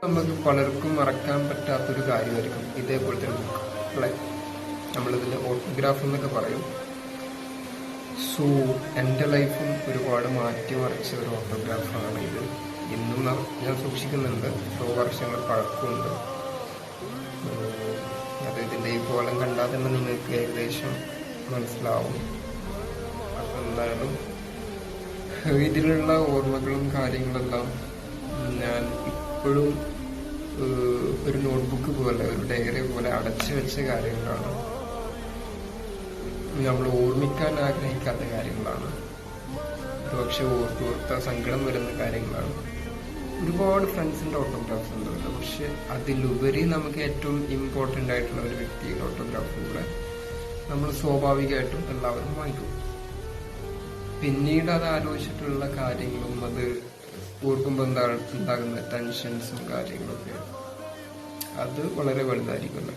നമുക്ക് പലർക്കും മറക്കാൻ പറ്റാത്തൊരു കാര്യമായിരിക്കും ഇതേപോലത്തെ ബുക്ക് അല്ലേ. നമ്മളിതിൽ ഓട്ടോഗ്രാഫ് എന്നൊക്കെ പറയും. സോ എൻ്റെ ലൈഫും ഒരുപാട് മാറ്റിമറിച്ച ഒരു ഓട്ടോഗ്രാഫാണ് ഇത്. ഇന്നും ഞാൻ സൂക്ഷിക്കുന്നുണ്ട്. വർഷങ്ങൾ പഴക്കമുണ്ട്. അത് ഇതിൻ്റെ ഈ കോലം കണ്ടാൽ തന്നെ നിങ്ങൾക്ക് ഏകദേശം മനസ്സിലാവും. അപ്പം എന്തായാലും ഇതിലുള്ള ഓർമ്മകളും കാര്യങ്ങളെല്ലാം ഞാൻ ഇപ്പോഴും ഒരു നോട്ട്ബുക്ക് പോലെ, ഒരു ഡയറി പോലെ അടച്ചു വെച്ച കാര്യങ്ങളാണ്. നമ്മൾ ഓർമ്മിക്കാൻ ആഗ്രഹിക്കാത്ത കാര്യങ്ങളാണ്. പക്ഷെ ഓർത്ത സങ്കടം വരുന്ന കാര്യങ്ങളാണ്. ഒരുപാട് ഫ്രണ്ട്സിൻ്റെ ഓട്ടോഗ്രാഫ്സ് ഉണ്ട്. പക്ഷെ അതിലുപരി നമുക്ക് ഏറ്റവും ഇമ്പോർട്ടൻ്റ് ആയിട്ടുള്ള ഒരു വ്യക്തിയുടെ ഓട്ടോഗ്രാഫും കൂടെ നമ്മൾ സ്വാഭാവികമായിട്ടും എല്ലാവരും വാങ്ങിക്കും. പിന്നീട് അത് ആലോചിച്ചിട്ടുള്ള കാര്യങ്ങളും അത് ഓർക്കുമ്പോൾ ഉണ്ടാകുന്ന ടെൻഷൻസും കാര്യങ്ങളൊക്കെ അത് വളരെ വലുതായിരിക്കും.